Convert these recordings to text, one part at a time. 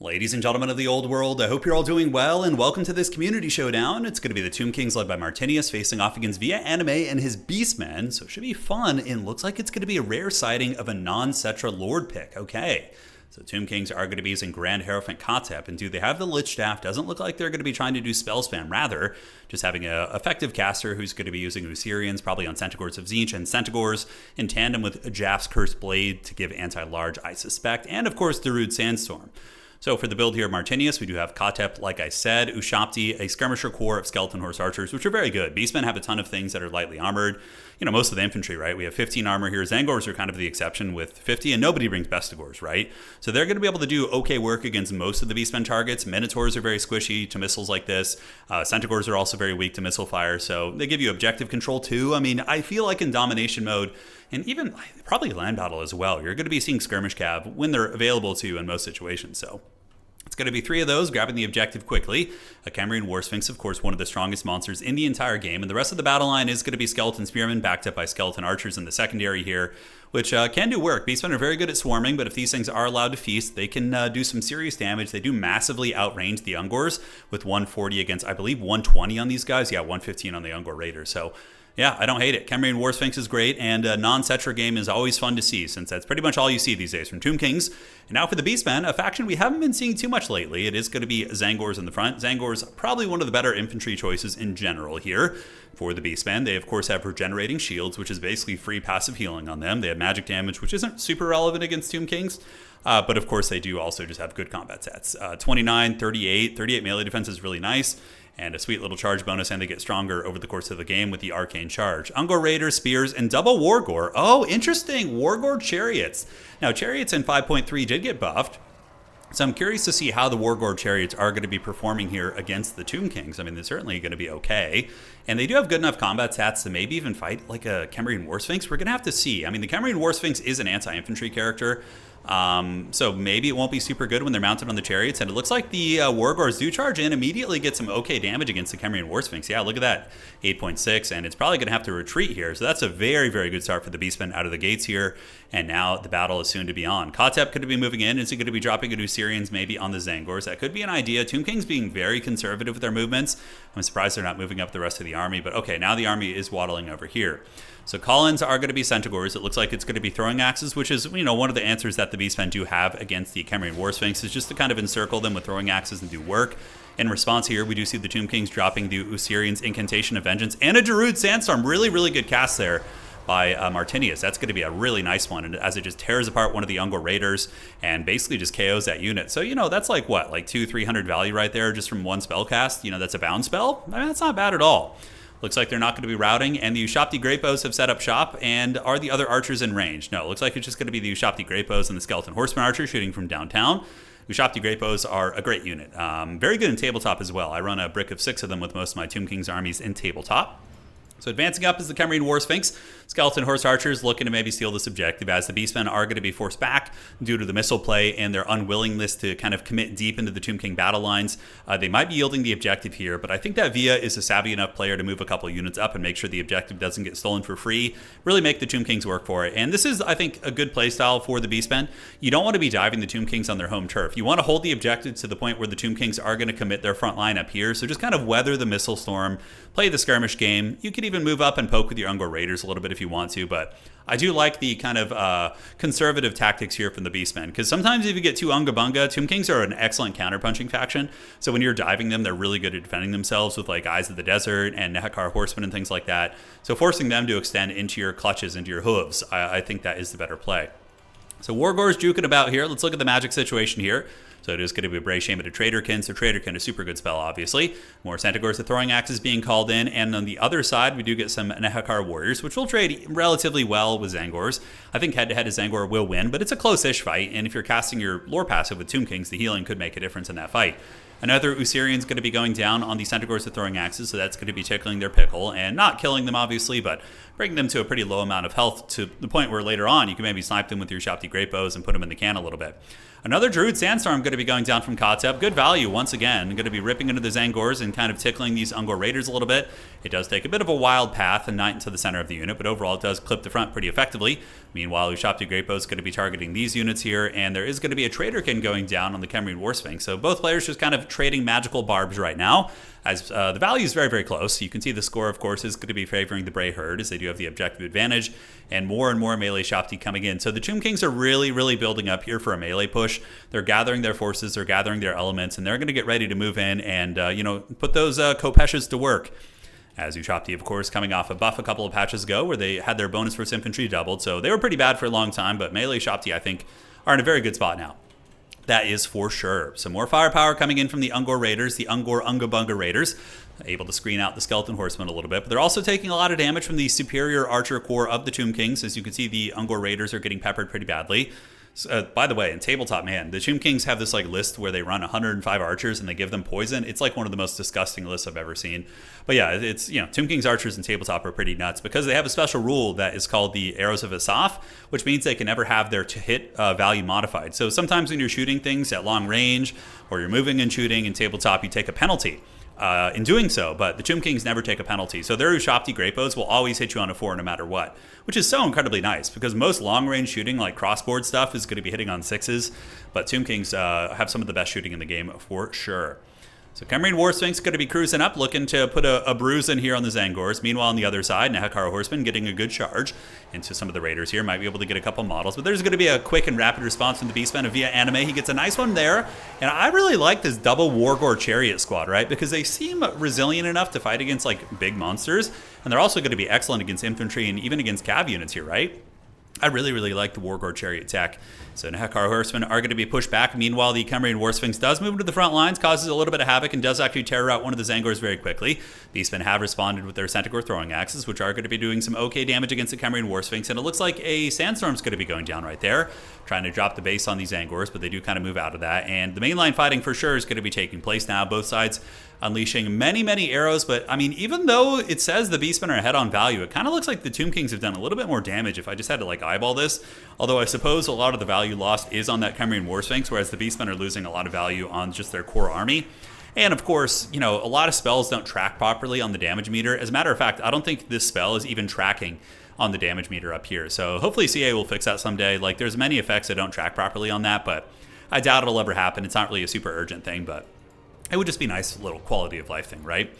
Ladies and gentlemen of the old world, I hope you're all doing well, and welcome to this community showdown. It's going to be the Tomb Kings led by Martinius facing off against Via Anime and his Beastmen, so it should be fun, and looks like it's going to be a rare sighting of a non-Cetra Lord pick. Okay, so Tomb Kings are going to be using Grand Hierophant Kotep, and do they have the Lich Staff? Doesn't look like they're going to be trying to do spell spam, rather just having an effective caster who's going to be using Usirians, probably on Centaurs of Tzeentch and Centaurs, in tandem with Jaff's Cursed Blade to give anti-large, I suspect, and of course Darude Sandstorm. So for the build here of Martinius, we do have Kotep, like I said, Ushabti, a Skirmisher core of Skeleton Horse Archers, which are very good. Beastmen have a ton of things that are lightly armored. You know, most of the infantry, right? We have 15 armor here. Zangors are kind of the exception with 50, and nobody brings Bestigors, right? So they're going to be able to do okay work against most of the Beastmen targets. Minotaurs are very squishy to missiles like this. Centaurs are also very weak to missile fire, so they give you objective control too. I mean, I feel like in domination mode, and even probably land battle as well, you're going to be seeing skirmish cav when they're available to you in most situations. So it's going to be 3 of those, grabbing the objective quickly. A Camarine War Sphinx, of course, one of the strongest monsters in the entire game. And the rest of the battle line is going to be Skeleton Spearmen, backed up by Skeleton Archers in the secondary here, which can do work. Beastmen are very good at swarming, but if these things are allowed to feast, they can do some serious damage. They do massively outrange the Ungors with 140 against, I believe, 120 on these guys. Yeah, 115 on the Ungor Raiders. So yeah, I don't hate it. Camarine War Sphinx is great, and a non-Cetra game is always fun to see, since that's pretty much all you see these days from Tomb Kings. And now for the Beastmen, a faction we haven't been seeing too much lately. It is going to be Zangors in the front. Zangors, probably one of the better infantry choices in general here for the Beastmen. They, of course, have regenerating shields, which is basically free passive healing on them. They have magic damage, which isn't super relevant against Tomb Kings. But of course, they do also just have good combat stats. 29, 38 melee defense is really nice, and a sweet little charge bonus, and they get stronger over the course of the game with the Arcane Charge. Ungor Raiders, Spears, and double Wargore. Oh, interesting. Wargore Chariots. Now, Chariots in 5.3 did get buffed, so I'm curious to see how the Wargore Chariots are going to be performing here against the Tomb Kings. I mean, they're certainly going to be okay, and they do have good enough combat stats to maybe even fight like a Camarine War Sphinx. We're going to have to see. I mean, the Camarine War Sphinx is an anti-infantry character, so maybe it won't be super good when they're mounted on the chariots. And it looks like the Wargors do charge in, immediately get some okay damage against the Camarine War Sphinx. Yeah, look at that, 8.6, and it's probably going to have to retreat here. So that's a very, very good start for the Beastmen out of the gates here. And now the battle is soon to be on. Kotep could be moving in. Is he going to be dropping into Usirians maybe on the Zangors? That could be an idea. Tomb Kings being very conservative with their movements. I'm surprised they're not moving up the rest of the army. But okay, now the army is waddling over here. So Collins are going to be Centaurs. It looks like it's going to be throwing axes, which is, you know, one of the answers that the Beastmen do have against the Camarine War Sphinx, is just to kind of encircle them with throwing axes and do work. In response here, we do see the Tomb Kings dropping the Usirian's Incantation of Vengeance and a Darude Sandstorm. Really, really good cast there by Martinius. That's going to be a really nice one, and as it just tears apart one of the Ungor Raiders and basically just KOs that unit. So, you know, that's like what, like 200-300 value right there just from one spell cast. You know, that's a bound spell. I mean, that's not bad at all. Looks like they're not going to be routing, and the Ushabti Great Bows have set up shop. And are the other archers in range? No, it looks like it's just going to be the Ushabti Great Bows and the Skeleton Horseman Archer shooting from downtown. Ushabti Great Bows are a great unit. Very good in tabletop as well. I run a brick of 6 of them with most of my Tomb Kings armies in tabletop. So advancing up is the Camarine War Sphinx. Skeleton Horse Archers looking to maybe steal this objective, as the Beastmen are going to be forced back due to the missile play and their unwillingness to kind of commit deep into the Tomb King battle lines. They might be yielding the objective here, but I think that Via is a savvy enough player to move a couple units up and make sure the objective doesn't get stolen for free. Really make the Tomb Kings work for it. And this is, I think, a good playstyle for the Beastmen. You don't want to be diving the Tomb Kings on their home turf. You want to hold the objective to the point where the Tomb Kings are going to commit their front line up here. So just kind of weather the missile storm, play the skirmish game. You could even move up and poke with your Ungor Raiders a little bit if you want to, but I do like the kind of conservative tactics here from the Beastmen, because sometimes if you get too Unga Bunga, Tomb Kings are an excellent counterpunching faction, so when you're diving them, they're really good at defending themselves with like Eyes of the Desert and Nehekar Horsemen and things like that, so forcing them to extend into your clutches, into your hooves, I think that is the better play. So Wargore's juking about here. Let's look at the magic situation here. So it is going to be a Bray Shaman to Traderkin. So Traderkin, a super good spell, obviously. More Centaurs to Throwing Axes being called in. And on the other side, we do get some Nehekar Warriors, which will trade relatively well with Zangors. I think head-to-head Zangor will win, but it's a close-ish fight. And if you're casting your lore passive with Tomb Kings, the healing could make a difference in that fight. Another Usirian's going to be going down on the Centaurs to Throwing Axes, so that's going to be tickling their pickle. And not killing them, obviously, but bringing them to a pretty low amount of health, to the point where later on you can maybe snipe them with your Ushabti Great Bows and put them in the can a little bit. Another Druid Sandstorm going to be going down from Kotep. Good value once again. Going to be ripping into the Zangors and kind of tickling these Ungor Raiders a little bit. It does take a bit of a wild path and not into the center of the unit, but overall it does clip the front pretty effectively. Meanwhile, Ushabti Great Bow is going to be targeting these units here, and there is going to be a Traderkin going down on the Khemrian War Sphinx. So both players just kind of trading magical barbs right now, as the value is very, very close. You can see the score, of course, is going to be favoring the Bray Herd, as they do have the objective advantage, and more melee Ushabti coming in. So the Tomb Kings are really, really building up here for a melee push. They're gathering their forces, they're gathering their elements, and they're going to get ready to move in and, put those Kopeshas to work. As Ushabti, of course, coming off a buff a couple of patches ago where they had their bonus versus infantry doubled, so they were pretty bad for a long time, but melee Ushabti, I think, are in a very good spot now. That is for sure. Some more firepower coming in from the Ungor Raiders, the Ungor Ungabunga Raiders, able to screen out the Skeleton Horsemen a little bit, but they're also taking a lot of damage from the superior archer core of the Tomb Kings. As you can see, the Ungor Raiders are getting peppered pretty badly. By the way, in tabletop, man, the Tomb Kings have this list where they run 105 archers and they give them poison. It's like one of the most disgusting lists I've ever seen. But yeah, it's Tomb Kings archers in tabletop are pretty nuts because they have a special rule that is called the Arrows of Asaph, which means they can never have their hit value modified. So sometimes when you're shooting things at long range or you're moving and shooting in tabletop, you take a penalty. In doing so, but the Tomb Kings never take a penalty. So their Ushabti Great Bows will always hit you on a 4 no matter what, which is so incredibly nice because most long-range shooting, like crossboard stuff, is going to be hitting on 6s, but Tomb Kings have some of the best shooting in the game for sure. So Khemrian War Sphinx going to be cruising up, looking to put a bruise in here on the Zangors. Meanwhile, on the other side, Nehekara Horseman getting a good charge into some of the Raiders here. Might be able to get a couple models, but there's going to be a quick and rapid response from the Beastmen of Via Anime. He gets a nice one there, and I really like this double Wargore Chariot squad, right? Because they seem resilient enough to fight against big monsters, and they're also going to be excellent against infantry and even against cav units here, right? I really, really like the Wargore Chariot tech. So Nehekara Horsemen are going to be pushed back. Meanwhile, the Khemrian War Sphinx does move into the front lines, causes a little bit of havoc, and does actually terror out one of the Zangors very quickly. Beastmen have responded with their Centaur throwing axes, which are going to be doing some okay damage against the Khemrian War Sphinx, and it looks like a Sandstorm's going to be going down right there, trying to drop the base on these Zangors, but they do kind of move out of that. And the mainline fighting for sure is going to be taking place now. Both sides unleashing many, many arrows, but I mean, even though it says the Beastmen are ahead on value, it kind of looks like the Tomb Kings have done a little bit more damage if I just had to eyeball this. Although I suppose a lot of the value lost is on that Khemrian War Sphinx, whereas the Beastmen are losing a lot of value on just their core army. And of course, a lot of spells don't track properly on the damage meter. As a matter of fact, I don't think this spell is even tracking on the damage meter up here. So hopefully CA will fix that someday. There's many effects that don't track properly on that, but I doubt it'll ever happen. It's not really a super urgent thing, but it would just be a nice little quality of life thing, right?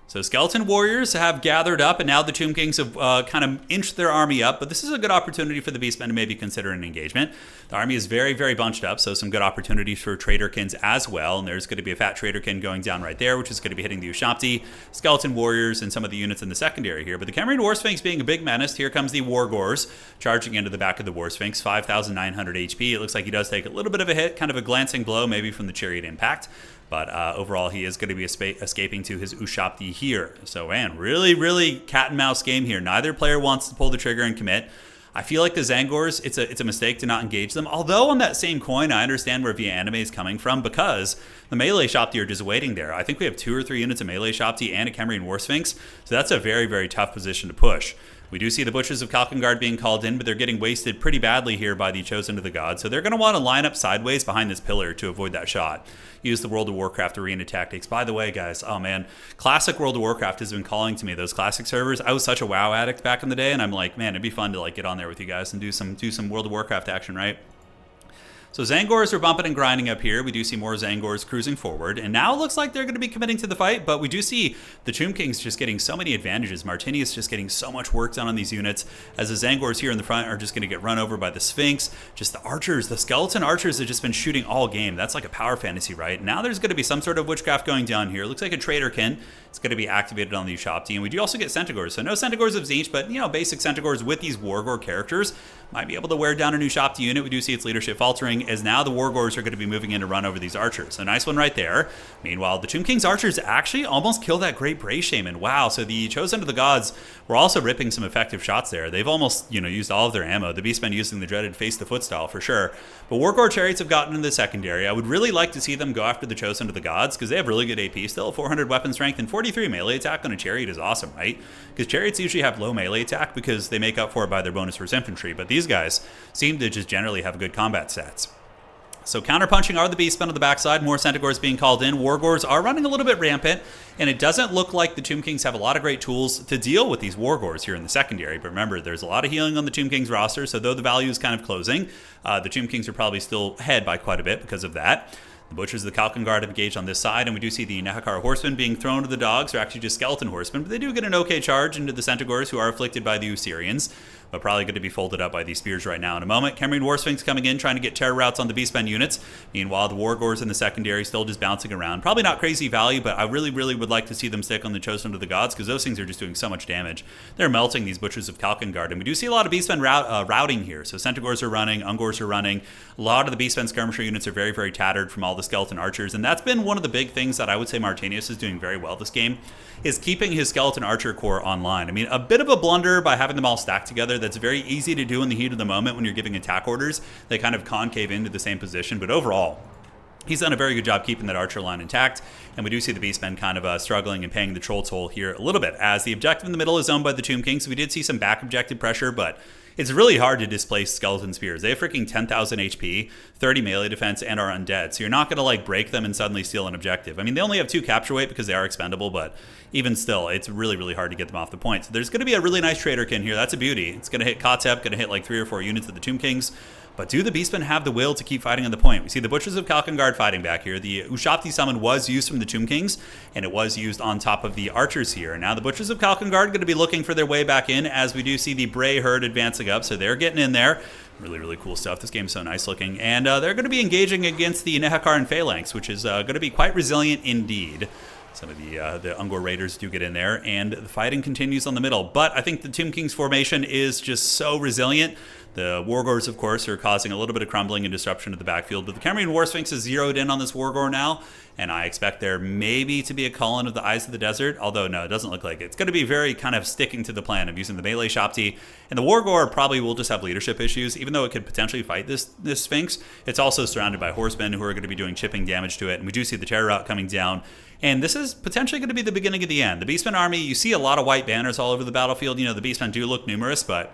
So Skeleton Warriors have gathered up, and now the Tomb Kings have kind of inched their army up, but this is a good opportunity for the Beastmen to maybe consider an engagement. The army is very, very bunched up, so some good opportunities for Traderkins as well, and there's going to be a fat Traderkin going down right there, which is going to be hitting the Ushabti, Skeleton Warriors, and some of the units in the secondary here. But the Khemrian War Sphinx being a big menace, here comes the Wargors charging into the back of the War Sphinx, 5,900 HP. It looks like he does take a little bit of a hit, kind of a glancing blow maybe from the Chariot impact. But overall, he is going to be escaping to his Ushabti here. So, man, really, really cat and mouse game here. Neither player wants to pull the trigger and commit. I feel like the Zangors, it's a mistake to not engage them. Although on that same coin, I understand where Via Anime is coming from because the melee Ushabti are just waiting there. I think we have 2 or 3 units of melee Ushabti and a Khemrian War Sphinx. So that's a very, very tough position to push. We do see the Butchers of Kalkengard being called in, but they're getting wasted pretty badly here by the Chosen of the Gods. So they're going to want to line up sideways behind this pillar to avoid that shot. Use the World of Warcraft arena tactics. By the way, guys, oh man, classic World of Warcraft has been calling to me. Those classic servers. I was such a WoW addict back in the day, and I'm like, man, it'd be fun to get on there with you guys and do some World of Warcraft action, right? So Zangors are bumping and grinding up here. We do see more Zangors cruising forward. And now it looks like they're going to be committing to the fight, but we do see the Tomb Kings just getting so many advantages. Martinius just getting so much work done on these units, as the Zangors here in the front are just going to get run over by the Sphinx. Just the archers, the skeleton archers have just been shooting all game. That's like a power fantasy, right? Now there's going to be some sort of witchcraft going down here. It looks like a Traderkin. It's going to be activated on the Ushabti. And we do also get Centaurs. So no Centaurs of Tzeentch, but, basic Centaurs with these Wargore characters might be able to wear down a new Ushabti unit. We do see its leadership faltering, as now the Wargores are going to be moving in to run over these archers. So nice one right there. Meanwhile, the Tomb King's archers actually almost kill that great Bray Shaman. Wow, so the Chosen of the Gods were also ripping some effective shots there. They've almost, used all of their ammo. The Beastmen using the dreaded face-to-foot style for sure. But Wargore Chariots have gotten into the secondary. I would really like to see them go after the Chosen of the Gods, because they have really good AP still. 400 weapon strength and 43 melee attack on a Chariot is awesome, right? Because Chariots usually have low melee attack because they make up for it by their bonus versus infantry. But these guys seem to just generally have good combat stats. So counterpunching are the Beastmen on the backside, more Centaurs being called in. Wargors are running a little bit rampant, and it doesn't look like the Tomb Kings have a lot of great tools to deal with these Wargors here in the secondary. But remember, there's a lot of healing on the Tomb Kings roster, so though the value is kind of closing, the Tomb Kings are probably still ahead by quite a bit because of that. The Butchers of the Kalkan Guard have engaged on this side, and we do see the Nehekar Horsemen being thrown to the dogs. They're actually just skeleton horsemen, but they do get an okay charge into the Centaurs, who are afflicted by the Usirians, but probably going to be folded up by these spears right now in a moment. Khemrian Warsphinx coming in, trying to get terror routes on the Beastmen units. Meanwhile, the Wargors in the secondary still just bouncing around. Probably not crazy value, but I really, really would like to see them stick on the Chosen of the Gods, because those things are just doing so much damage. They're melting these Butchers of Kalkan Guard, and we do see a lot of Beastmen routing here. So Centaurs are running, Ungors are running. A lot of the Beastmen skirmisher units are very, very tattered from all the skeleton archers, and that's been one of the big things that I would say Martinius is doing very well this game, is keeping his skeleton archer core online. I mean, a bit of a blunder by having them all stacked together. That's very easy to do in the heat of the moment when you're giving attack orders. They kind of concave into the same position, but overall, he's done a very good job keeping that archer line intact, and we do see the Beastmen kind of struggling and paying the troll toll here a little bit, as the objective in the middle is owned by the Tomb Kings. So we did see some back objective pressure, but it's really hard to displace skeleton spears. They have freaking 10,000 HP, 30 melee defense, and are undead. So you're not going to like break them and suddenly steal an objective. I mean, they only have 2 capture weight because they are expendable, but even still, it's really, really hard to get them off the point. So there's going to be a really nice Traderkin here. That's a beauty. It's going to hit Kotep, going to hit like 3 or 4 units of the Tomb Kings. But do the Beastmen have the will to keep fighting on the point? We see the Butchers of Kalkan Guard fighting back here. The Ushabti summon was used from the Tomb Kings, and it was used on top of the archers here. Now the Butchers of Kalkan Guard are going to be looking for their way back in, as we do see the Bray herd advancing up, so they're getting in there. Really, really cool stuff. This game's so nice looking. And they're going to be engaging against the Nehekar and Phalanx, which is going to be quite resilient indeed. Some of the Ungor Raiders do get in there, and the fighting continues on the middle. But I think the Tomb Kings formation is just so resilient. The Wargors, of course, are causing a little bit of crumbling and disruption to the backfield. But the Khemrian Warsphinx is zeroed in on this Wargor now, and I expect there maybe to be a call-in of the Eyes of the Desert. Although, no, it doesn't look like it. It's going to be very kind of sticking to the plan of using the melee Shopti. And the Wargor probably will just have leadership issues, even though it could potentially fight this Sphinx. It's also surrounded by horsemen who are going to be doing chipping damage to it. And we do see the terror route coming down. And this is potentially going to be the beginning of the end. The Beastmen army, you see a lot of white banners all over the battlefield. You know, the Beastmen do look numerous, but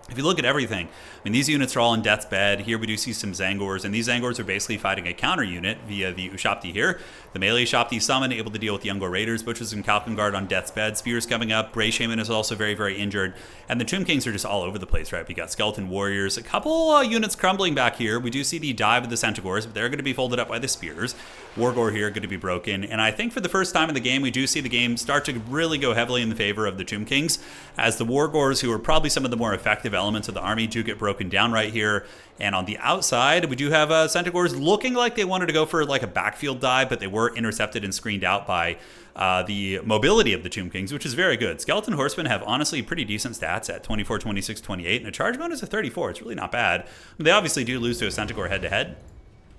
if you look at everything, I mean, these units are all in death's bed. Here we do see some Zangors, and these Zangors are basically fighting a counter unit via the Ushabti here. The melee Shopti summon, able to deal with the Ungor Raiders, Butchers and Kalkan Guard on death's bed. Spears coming up. Bray Shaman is also very, very injured. And the Tomb Kings are just all over the place, right? We got Skeleton Warriors, a couple units crumbling back here. We do see the dive of the Centaurs, but they're going to be folded up by the Spears. Wargor here going to be broken. And I think for the first time in the game, we do see the game start to really go heavily in the favor of the Tomb Kings, as the Wargors, who are probably some of the more effective elements of the army, do get broken down right here. And on the outside, we do have Centaurs looking like they wanted to go for like a backfield dive, but they were intercepted and screened out by the mobility of the Tomb Kings, which is very good. Skeleton Horsemen have honestly pretty decent stats at 24, 26, 28, and a charge bonus of 34. It's really not bad. They obviously do lose to a Centaur head-to-head,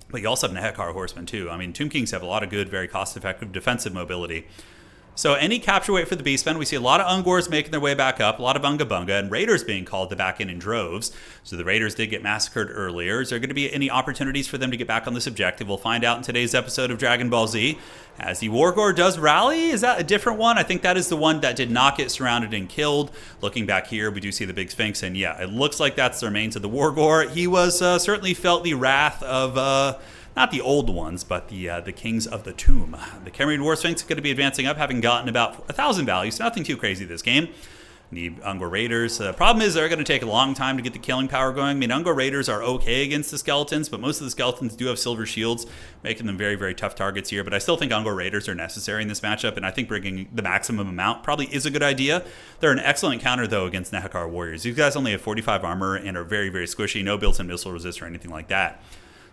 but you also have Nehekar Horsemen too. I mean, Tomb Kings have a lot of good, very cost-effective defensive mobility. So any capture weight for the Beastmen, we see a lot of Ungors making their way back up, a lot of Bunga Bunga, and Raiders being called to back in droves. So the Raiders did get massacred earlier. Is there going to be any opportunities for them to get back on this objective? We'll find out in today's episode of Dragon Ball Z. As the Wargor does rally, is that a different one? I think that is the one that did not get surrounded and killed. Looking back here, we do see the big Sphinx, and yeah, it looks like that's the remains of the Wargor. He was certainly felt the wrath of not the old ones, but the Kings of the Tomb. The Khemrian Warsphinx is going to be advancing up, having gotten about 1,000 values, so nothing too crazy this game. The Ungor Raiders. The problem is they're going to take a long time to get the killing power going. I mean, Ungor Raiders are okay against the skeletons, but most of the skeletons do have silver shields, making them very, very tough targets here. But I still think Ungor Raiders are necessary in this matchup, and I think bringing the maximum amount probably is a good idea. They're an excellent counter, though, against Nehekar Warriors. These guys only have 45 armor and are very, very squishy. No built-in missile resist or anything like that.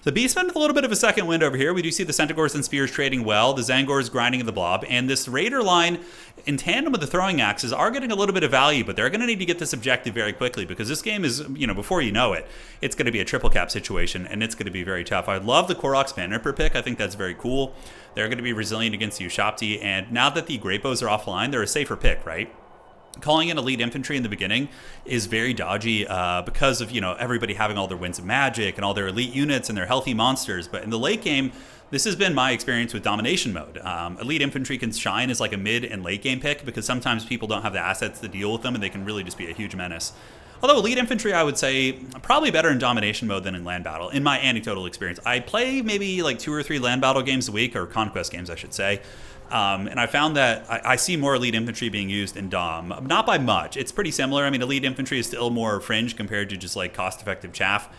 The Beastmen with a little bit of a second wind over here. We do see the Centaurs and Spears trading well, the Zangors grinding in the blob, and this Raider line in tandem with the throwing axes are getting a little bit of value, but they're going to need to get this objective very quickly, because this game is, before you know it, it's going to be a triple cap situation, and it's going to be very tough. I love the Koroks Bannerper pick. I think that's very cool. They're going to be resilient against the Ushabti, and now that the Grapos are offline, they're a safer pick, right? Calling in elite infantry in the beginning is very dodgy because of, everybody having all their winds of magic and all their elite units and their healthy monsters. But in the late game, this has been my experience with domination mode. Elite infantry can shine as like a mid and late game pick because sometimes people don't have the assets to deal with them and they can really just be a huge menace. Although Elite Infantry, I would say, probably better in domination mode than in land battle, in my anecdotal experience. I play maybe like 2 or 3 land battle games a week, or conquest games, I should say. And I found that I see more Elite Infantry being used in Dom. Not by much. It's pretty similar. I mean, Elite Infantry is still more fringe compared to just like cost-effective chaff.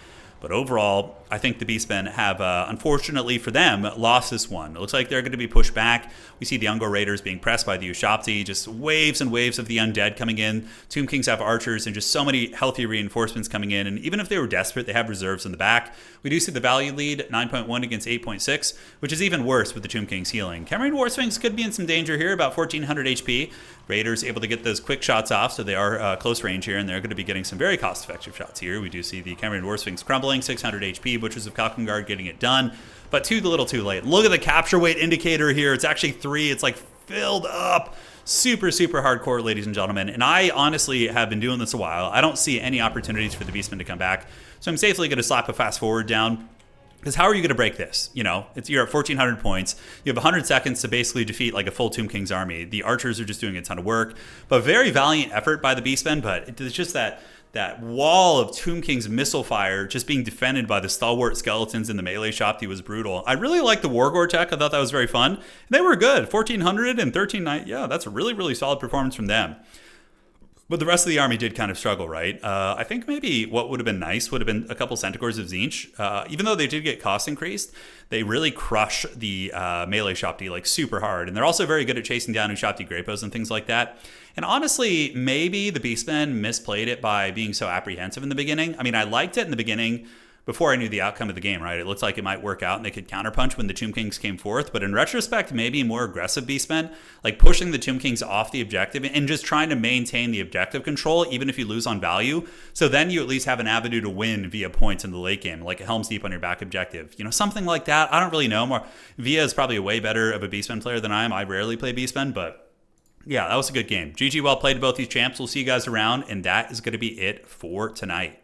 But overall, I think the Beastmen have, unfortunately for them, lost this one. It looks like they're going to be pushed back. We see the Ungor Raiders being pressed by the Ushabti, just waves and waves of the undead coming in. Tomb Kings have archers and just so many healthy reinforcements coming in. And even if they were desperate, they have reserves in the back. We do see the value lead, 9.1 against 8.6, which is even worse with the Tomb Kings healing. Camarine Warsphinx could be in some danger here, about 1,400 HP. Raiders able to get those quick shots off, so they are close range here, and they're going to be getting some very cost-effective shots here. We do see the Camarine Warsphinx crumbling, 600 HP, Butchers of Kalkengard getting it done, but too little too late. Look at the capture weight indicator here. It's actually 3. It's like filled up. Super, super hardcore, ladies and gentlemen. And I honestly have been doing this a while. I don't see any opportunities for the Beastmen to come back, so I'm safely going to slap a fast forward down. Because how are you going to break this? You know, you're at 1,400 points. You have 100 seconds to basically defeat like a full Tomb King's army. The archers are just doing a ton of work. But very valiant effort by the Beastmen. But it's just that wall of Tomb King's missile fire just being defended by the stalwart skeletons in the melee shop was brutal. I really liked the Wargore tech. I thought that was very fun. And they were good. 1,400 and 1390. Yeah, that's a really, really solid performance from them. But the rest of the army did kind of struggle, right? I think maybe what would have been nice would have been a couple Centaurs of Tzeentch. Even though they did get cost increased, they really crush the melee Shopti like super hard. And they're also very good at chasing down Ushabti Grapos and things like that. And honestly, maybe the Beastmen misplayed it by being so apprehensive in the beginning. I mean, I liked it in the beginning before I knew the outcome of the game, right? It looked like it might work out and they could counterpunch when the Tomb Kings came forth. But in retrospect, maybe more aggressive Beastmen, like pushing the Tomb Kings off the objective and just trying to maintain the objective control, even if you lose on value. So then you at least have an avenue to win via points in the late game, like a Helm's Deep on your back objective. You know, something like that. I don't really know. Via is probably a way better of a Beastmen player than I am. I rarely play Beastmen, but yeah, that was a good game. GG, well played to both these champs. We'll see you guys around, and that is going to be it for tonight.